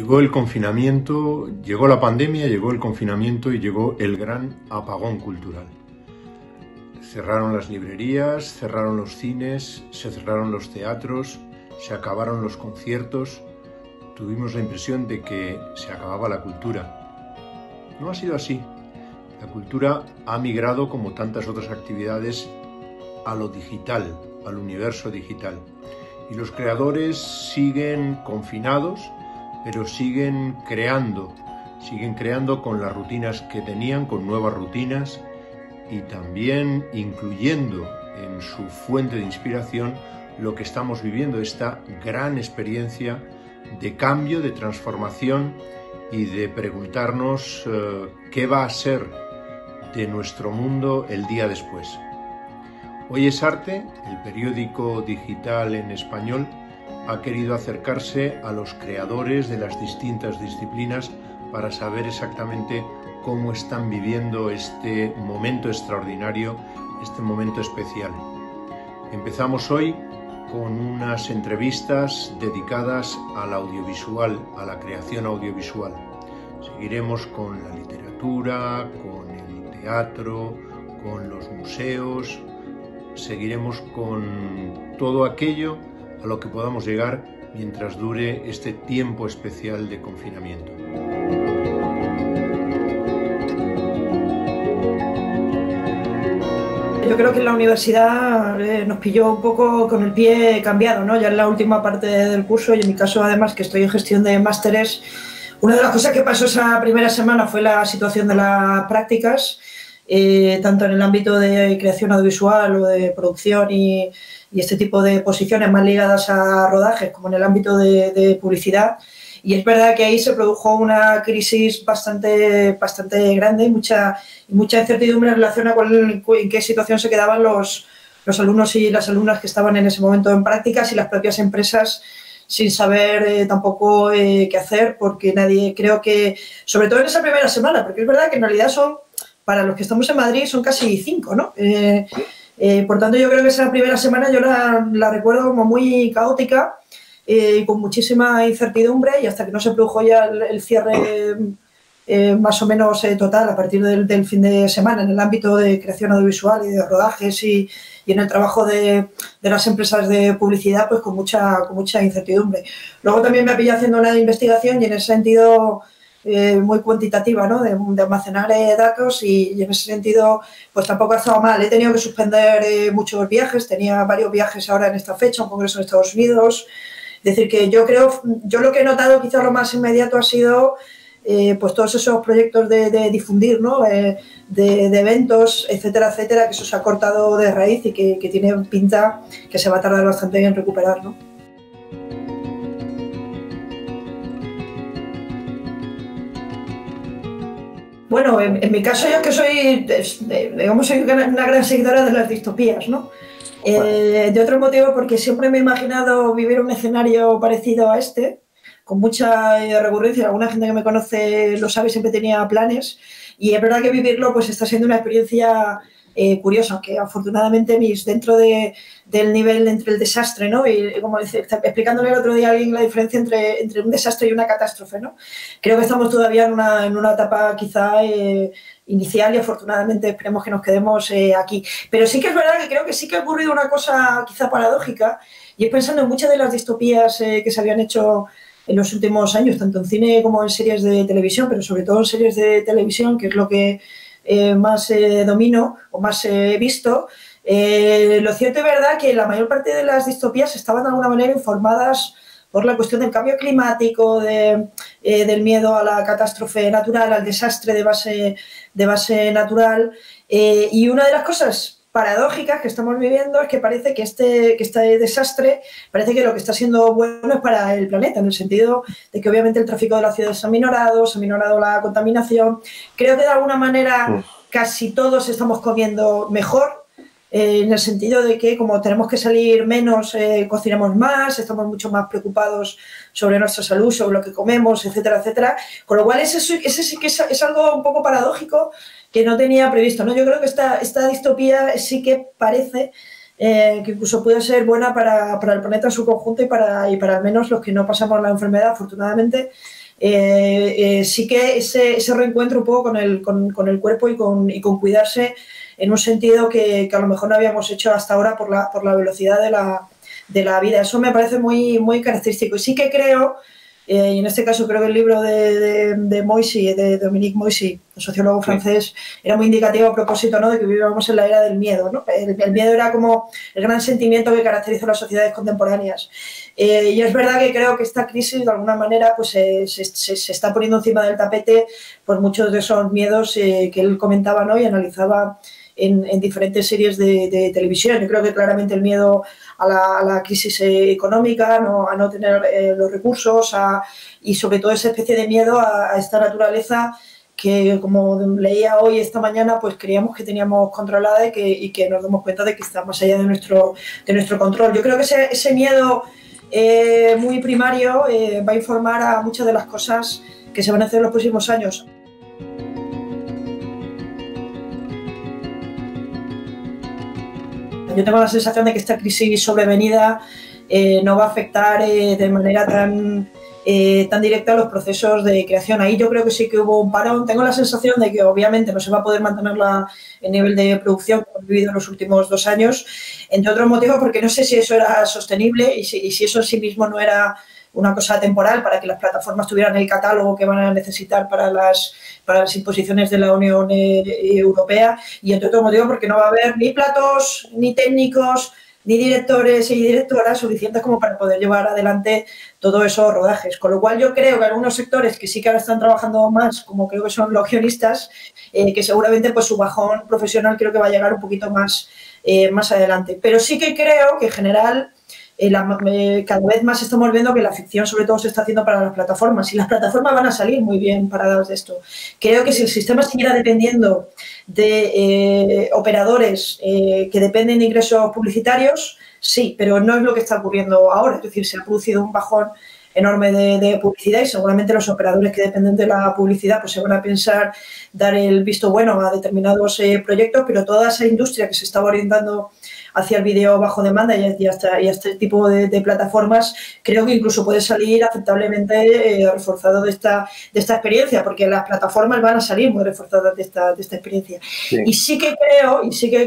Llegó el confinamiento, llegó la pandemia, llegó el confinamiento y llegó el gran apagón cultural. Cerraron las librerías, cerraron los cines, se cerraron los teatros, se acabaron los conciertos. Tuvimos la impresión de que se acababa la cultura. No ha sido así. La cultura ha migrado, como tantas otras actividades, a lo digital, al universo digital. Y los creadores siguen confinados, pero siguen creando con las rutinas que tenían, con nuevas rutinas y también incluyendo en su fuente de inspiración lo que estamos viviendo, esta gran experiencia de cambio, de transformación y de preguntarnos qué va a ser de nuestro mundo el día después. Hoy es Arte, el periódico digital en español, ha querido acercarse a los creadores de las distintas disciplinas para saber exactamente cómo están viviendo este momento extraordinario, este momento especial. Empezamos hoy con unas entrevistas dedicadas al audiovisual, a la creación audiovisual. Seguiremos con la literatura, con el teatro, con los museos, seguiremos con todo aquello a lo que podamos llegar mientras dure este tiempo especial de confinamiento. Yo creo que en la universidad nos pilló un poco con el pie cambiado, ¿no? Ya en la última parte del curso, y en mi caso además que estoy en gestión de másteres, una de las cosas que pasó esa primera semana fue la situación de las prácticas, tanto en el ámbito de creación audiovisual o de producción y este tipo de posiciones más ligadas a rodajes, como en el ámbito de publicidad. Y es verdad que ahí se produjo una crisis bastante grande y mucha incertidumbre en relación a en qué situación se quedaban los alumnos y las alumnas que estaban en ese momento en prácticas, y las propias empresas sin saber tampoco qué hacer, porque nadie, creo que, sobre todo en esa primera semana, porque es verdad que en realidad son, para los que estamos en Madrid, son casi 5, ¿no? Por tanto, yo creo que esa primera semana yo la recuerdo como muy caótica, con muchísima incertidumbre, y hasta que no se produjo ya el cierre más o menos total a partir del fin de semana en el ámbito de creación audiovisual y de rodajes y en el trabajo de las empresas de publicidad, pues con mucha incertidumbre. Luego también me ha pillado haciendo una investigación y en ese sentido muy cuantitativa, ¿no? de almacenar datos, y en ese sentido pues tampoco ha estado mal. He tenido que suspender muchos viajes, tenía varios viajes ahora en esta fecha, un congreso en Estados Unidos. Es decir, que yo lo que he notado quizás lo más inmediato ha sido pues todos esos proyectos de difundir, ¿no? de eventos, etcétera, etcétera, que eso se ha cortado de raíz y que tiene pinta que se va a tardar bastante en recuperar, ¿no? Bueno, en mi caso yo es que soy una gran seguidora de las distopías, ¿no? De otro motivo, porque siempre me he imaginado vivir un escenario parecido a este, con mucha recurrencia. Alguna gente que me conoce lo sabe, siempre tenía planes, y es verdad que vivirlo pues está siendo una experiencia curiosa, que afortunadamente dentro del nivel entre el desastre, ¿no? Y como explicándole el otro día a alguien la diferencia entre un desastre y una catástrofe, ¿no? Creo que estamos todavía en una etapa quizá inicial, y afortunadamente esperemos que nos quedemos aquí. Pero sí que es verdad que creo que sí que ha ocurrido una cosa quizá paradójica, y es pensando en muchas de las distopías que se habían hecho en los últimos años, tanto en cine como en series de televisión, pero sobre todo en series de televisión, que es lo que más domino o más he visto. Lo cierto es verdad que la mayor parte de las distopías estaban de alguna manera informadas por la cuestión del cambio climático, del miedo a la catástrofe natural, al desastre de base natural. Y una de las cosas paradójicas que estamos viviendo es que parece que este desastre, parece que lo que está siendo bueno es para el planeta, en el sentido de que obviamente el tráfico de las ciudades se ha minorado la contaminación. Creo que de alguna manera casi todos estamos comiendo mejor, en el sentido de que como tenemos que salir menos, cocinamos más, estamos mucho más preocupados sobre nuestra salud, sobre lo que comemos, etcétera, etcétera. Con lo cual ese sí que es algo un poco paradójico que no tenía previsto, ¿no? Yo creo que esta distopía sí que parece que incluso puede ser buena para el planeta en su conjunto y para al menos los que no pasamos la enfermedad, afortunadamente, sí que ese reencuentro un poco con el cuerpo y con cuidarse en un sentido que a lo mejor no habíamos hecho hasta ahora por la velocidad de la vida. Eso me parece muy, muy característico. Y sí que creo, y en este caso creo que el libro de Moisy, de Dominique Moisy, el sociólogo francés, era muy indicativo a propósito, ¿no?, de que vivíamos en la era del miedo, ¿no? El miedo era como el gran sentimiento que caracteriza a las sociedades contemporáneas. Y es verdad que creo que esta crisis, de alguna manera, pues se está poniendo encima del tapete por muchos de esos miedos que él comentaba, ¿no?, y analizaba en diferentes series de televisión. Yo creo que claramente el miedo a la crisis económica, a no tener los recursos y sobre todo esa especie de miedo a esta naturaleza que, como leía hoy, esta mañana, pues creíamos que teníamos controlada y que nos damos cuenta de que está más allá de nuestro control. Yo creo que ese miedo muy primario va a informar a muchas de las cosas que se van a hacer en los próximos años. Yo tengo la sensación de que esta crisis sobrevenida no va a afectar de manera tan directa a los procesos de creación. Ahí yo creo que sí que hubo un parón. Tengo la sensación de que obviamente no se va a poder mantener el nivel de producción que hemos vivido en los últimos 2 años, entre otros motivos porque no sé si eso era sostenible y si eso en sí mismo no era una cosa temporal para que las plataformas tuvieran el catálogo que van a necesitar para las imposiciones de la Unión Europea, y entre otros motivos porque no va a haber ni platos, ni técnicos, ni directores y directoras suficientes como para poder llevar adelante todos esos rodajes. Con lo cual yo creo que algunos sectores que sí que ahora están trabajando más, como creo que son los guionistas, que seguramente pues su bajón profesional creo que va a llegar un poquito más adelante. Pero sí que creo que en general cada vez más estamos viendo que la ficción sobre todo se está haciendo para las plataformas y las plataformas van a salir muy bien paradas de esto. Creo que si el sistema siguiera dependiendo de operadores que dependen de ingresos publicitarios, sí, pero no es lo que está ocurriendo ahora. Es decir, se ha producido un bajón enorme de publicidad y seguramente los operadores que dependen de la publicidad pues se van a pensar dar el visto bueno a determinados proyectos, pero toda esa industria que se estaba orientando hacia el vídeo bajo demanda y hasta este tipo de plataformas, creo que incluso puede salir aceptablemente reforzado de esta experiencia, porque las plataformas van a salir muy reforzadas de esta experiencia. Sí. Y sí que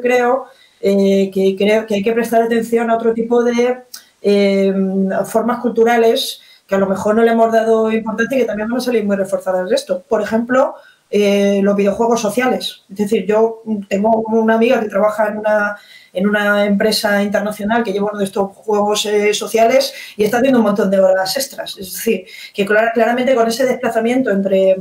creo que hay que prestar atención a otro tipo de formas culturales que a lo mejor no le hemos dado importancia y que también van a salir muy reforzadas de esto. Por ejemplo, los videojuegos sociales. Es decir, yo tengo una amiga que trabaja en una empresa internacional que lleva uno de estos juegos sociales y está haciendo un montón de horas extras. Es decir, que claramente con ese desplazamiento entre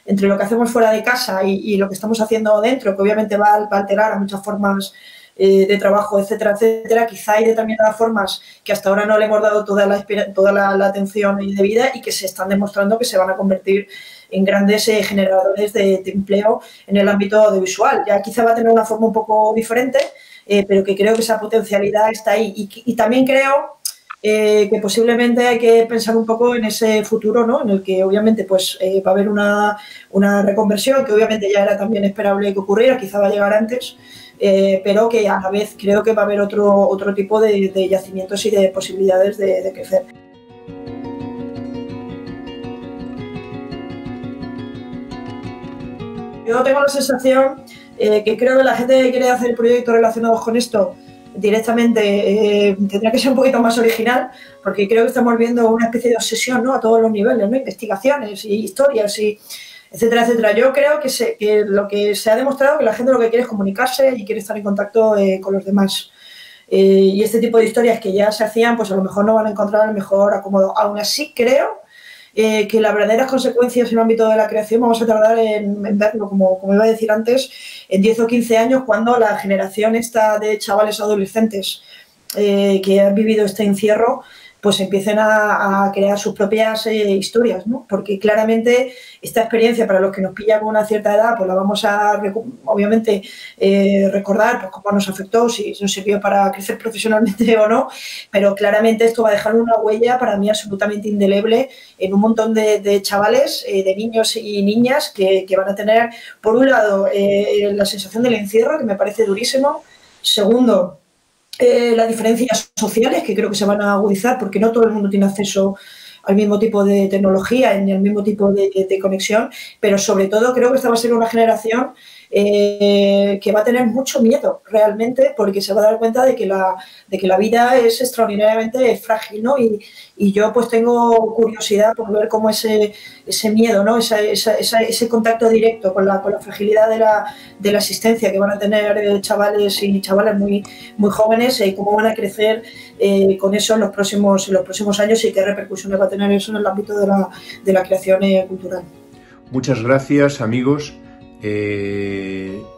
lo que hacemos fuera de casa y lo que estamos haciendo dentro, que obviamente va a alterar a muchas formas de trabajo, etcétera, etcétera, quizá hay determinadas formas que hasta ahora no le hemos dado toda la atención debida y que se están demostrando que se van a convertir en grandes generadores de empleo en el ámbito audiovisual. Ya quizá va a tener una forma un poco diferente, pero que creo que esa potencialidad está ahí. Y también creo que posiblemente hay que pensar un poco en ese futuro, ¿no?, en el que obviamente pues va a haber una reconversión, que obviamente ya era también esperable que ocurriera, quizá va a llegar antes, pero que a la vez creo que va a haber otro tipo de yacimientos y de posibilidades de crecer. Yo tengo la sensación que creo que la gente que quiere hacer proyectos relacionados con esto directamente tendría que ser un poquito más original, porque creo que estamos viendo una especie de obsesión, ¿no?, a todos los niveles, ¿no?, investigaciones y historias y etcétera, etcétera. Yo creo que lo que se ha demostrado que la gente lo que quiere es comunicarse y quiere estar en contacto con los demás. Y este tipo de historias que ya se hacían, pues a lo mejor no van a encontrar el mejor acomodo. Aún así, creo que las verdaderas consecuencias en el ámbito de la creación vamos a tardar en verlo, como iba a decir antes, en 10 o 15 años, cuando la generación esta de chavales adolescentes que han vivido este encierro pues empiecen a crear sus propias historias, ¿no? Porque claramente esta experiencia, para los que nos pilla con una cierta edad, pues la vamos a, obviamente, recordar pues cómo nos afectó, si nos sirvió para crecer profesionalmente o no, pero claramente esto va a dejar una huella para mí absolutamente indeleble en un montón de chavales, de niños y niñas que van a tener, por un lado, la sensación del encierro, que me parece durísimo. Segundo, las diferencias sociales, que creo que se van a agudizar porque no todo el mundo tiene acceso al mismo tipo de tecnología, en el mismo tipo de conexión, pero sobre todo creo que esta va a ser una generación que va a tener mucho miedo realmente, porque se va a dar cuenta de que la vida es extraordinariamente frágil, ¿no? Y yo pues tengo curiosidad por ver cómo ese miedo, ¿no? Ese contacto directo con la fragilidad de la existencia que van a tener chavales y chavalas muy, muy jóvenes, cómo van a crecer con eso en los próximos años y qué repercusiones va a tener eso en el ámbito de la creación cultural. Muchas gracias, amigos.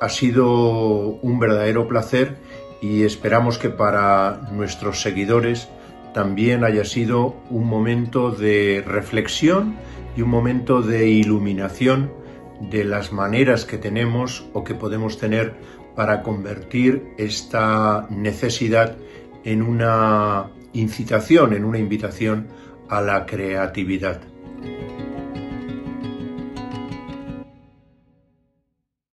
Ha sido un verdadero placer y esperamos que para nuestros seguidores también haya sido un momento de reflexión y un momento de iluminación de las maneras que tenemos o que podemos tener para convertir esta necesidad en una incitación, en una invitación a la creatividad.